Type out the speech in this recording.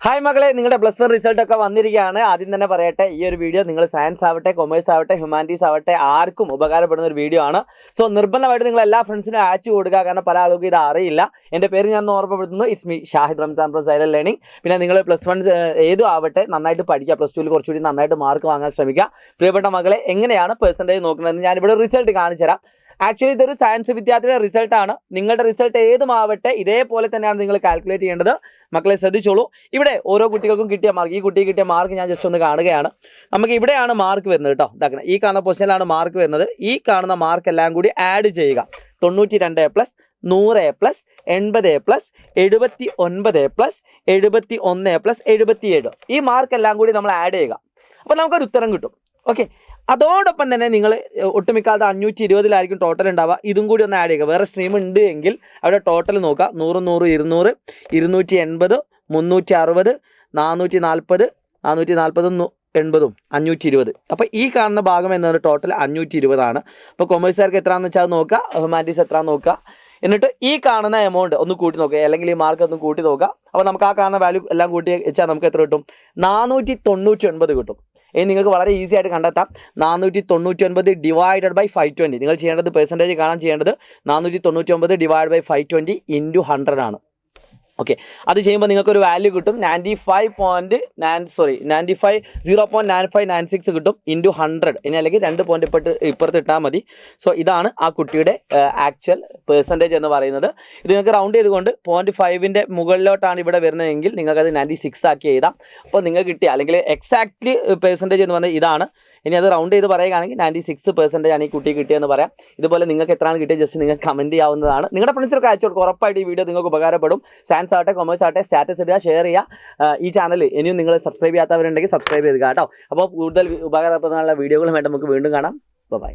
Hi മകളെ, നിങ്ങളുടെ +1 റിസൾട്ടൊക്കെ വന്നിരിക്കുകയാണ്. ആദ്യം തന്നെ പറയട്ടെ, ഈ ഒരു വീഡിയോ നിങ്ങൾ സയൻസ് ആവട്ടെ, കൊമേഴ്സ് ആവട്ടെ, ഹ്യൂമാനിറ്റീസ് ആവട്ടെ, ആർക്കും ഉപകാരപ്പെടുന്ന ഒരു വീഡിയോ ആണ്. സോ നിർബന്ധമായിട്ട് നിങ്ങൾ എല്ലാ ഫ്രണ്ട്സിനും അയച്ചു കൊടുക്കുക. കാരണം പല ആളുകൾക്കും ഇത് അറിയില്ല. എൻ്റെ പേര് ഞാൻ ഓർമ്മപ്പെടുത്തുന്നു, it's me Shahid Ramzan from silent learning. പിന്നെ നിങ്ങൾ +1 ഏതും ആവട്ടെ നന്നായിട്ട് പഠിക്കുക, +2 കുറച്ചുകൂടി നന്നായിട്ട് മാർക്ക് വാങ്ങാൻ ശ്രമിക്കുക. പ്രിയപ്പെട്ട മകളെ, എങ്ങനെയാണ് പെർസെൻറ്റേജ് നോക്കുന്നതെന്ന് ഞാനിവിടെ റിസൾട്ട് കാണിച്ചു തരാം. ആക്ച്വലി ഇതൊരു സയൻസ് വിദ്യാർത്ഥിയുടെ റിസൾട്ടാണ്. നിങ്ങളുടെ റിസൾട്ട് ഏതുമാവട്ടെ ഇതേപോലെ തന്നെയാണ് നിങ്ങൾ കാൽക്കുലേറ്റ് ചെയ്യേണ്ടത്. മക്കളെ ശ്രദ്ധിച്ചോളൂ. ഇവിടെ ഓരോ കുട്ടികൾക്കും കിട്ടിയ മാർക്ക്, ഈ കുട്ടിക്ക് കിട്ടിയ മാർക്ക് ഞാൻ ജസ്റ്റ് ഒന്ന് കാണുകയാണ്. നമുക്ക് ഇവിടെയാണ് മാർക്ക് വരുന്നത് കേട്ടോ. ഇതാക്കണം, ഈ കാണുന്ന പൊസിഷനിലാണ് മാർക്ക് വരുന്നത്. ഈ കാണുന്ന മാർക്ക് എല്ലാം കൂടി ആഡ് ചെയ്യുക. 92+, 100+, 80+, 79+, 71+, 77. ഈ മാർക്ക് എല്ലാം കൂടി നമ്മൾ ആഡ് ചെയ്യുക. അപ്പോൾ നമുക്കൊരു ഉത്തരം കിട്ടും. ഓക്കെ, അതോടൊപ്പം തന്നെ നിങ്ങൾ ഒട്ടുമിക്കാലത്ത് 520 ടോട്ടൽ ഉണ്ടാവുക. ഇതും കൂടി ഒന്ന് ആഡ് ചെയ്യുക. വേറെ സ്ട്രീം ഉണ്ട് എങ്കിൽ അവിടെ ടോട്ടൽ നോക്കുക. 100, 100, 200, 280, 360, 440, 440, 80, 520. അപ്പോൾ ഈ കാണുന്ന ഭാഗം എന്നത് ടോട്ടൽ 520 ആണ്. അപ്പോൾ കൊമേഴ്സുകാർക്ക് എത്രയാണെന്ന് വെച്ചാൽ നോക്കുക, ഹ്യൂമാനിറ്റീസ് എത്രയാണെന്ന് നോക്കുക. എന്നിട്ട് ഈ കാണുന്ന എമൗണ്ട് ഒന്ന് കൂട്ടി നോക്കുക, അല്ലെങ്കിൽ ഈ മാർക്ക് ഒന്ന് കൂട്ടി നോക്കുക. അപ്പോൾ നമുക്ക് ആ കാണുന്ന വാല്യൂ എല്ലാം കൂട്ടി വെച്ചാൽ നമുക്ക് എത്ര കിട്ടും? 499 കിട്ടും. ഇനി നിങ്ങൾക്ക് വളരെ ഈസി ആയിട്ട് കണ്ടെത്താം. 499 ഡിവൈഡഡ് ബൈ 520. നിങ്ങൾ ചെയ്യേണ്ടത് പെർസെൻറ്റേജ് കാണാൻ ചെയ്യേണ്ടത് 499 ഡിവൈഡ് ബൈ 520 × 100 ആണ്. ഓക്കെ, അത് ചെയ്യുമ്പോൾ നിങ്ങൾക്കൊരു വാല്യൂ കിട്ടും. 0.9596 കിട്ടും × 100. ഇനി അല്ലെങ്കിൽ 2 പോയിന്റ് ഇപ്പുറത്ത് ഇട്ടാൽ മതി. സോ ഇതാണ് ആ കുട്ടിയുടെ ആക്ച്വൽ പെർസെൻറ്റേജ് എന്ന് പറയുന്നത്. ഇത് നിങ്ങൾക്ക് റൗണ്ട് ചെയ്തുകൊണ്ട് 0.5ൻ്റെ മുകളിലോട്ടാണ് ഇവിടെ വരുന്നതെങ്കിൽ നിങ്ങൾക്കത് 96 ആക്കി എഴുതാം. അപ്പോൾ നിങ്ങൾക്ക് കിട്ടിയ അല്ലെങ്കിൽ എക്സാക്ട്ലി പെർസെൻറ്റേജ് എന്ന് പറഞ്ഞാൽ ഇതാണ്. ഇനി അത് റൗണ്ട് ചെയ്ത് പറയുകയാണെങ്കിൽ 96% ആണ് ഈ കുട്ടി കിട്ടിയെന്ന് പറയാം. ഇതുപോലെ നിങ്ങൾക്ക് എത്രയാണ് കിട്ടിയത് ജസ്റ്റ് നിങ്ങൾക്ക് കമൻറ്റ് ചെയ്യാവുന്നതാണ്. നിങ്ങളുടെ ഫ്രണ്ട്സിനൊക്കെ അയച്ചു കൊടുക്കും. ഉറപ്പായിട്ട് ഈ വീഡിയോ നിങ്ങൾക്ക് ഉപകാരപ്പെടും. സയൻസ് ആവട്ടെ, കൊമേഴ്സ് ആവട്ടെ, സ്റ്റാറ്റസ് ഇടുക, ഷെയർ ചെയ്യുക. ഈ ചാനൽ ഇനിയും നിങ്ങൾ സബ്സ്ക്രൈബ് ചെയ്യാത്തവരുണ്ടെങ്കിൽ സബ്സ്ക്രൈബ് ചെയ്യുക കേട്ടോ. അപ്പോൾ കൂടുതൽ ഉപകാരപ്പെടുന്ന വീഡിയോകളും വേണ്ട നമുക്ക് വീണ്ടും കാണാം. ബൈ.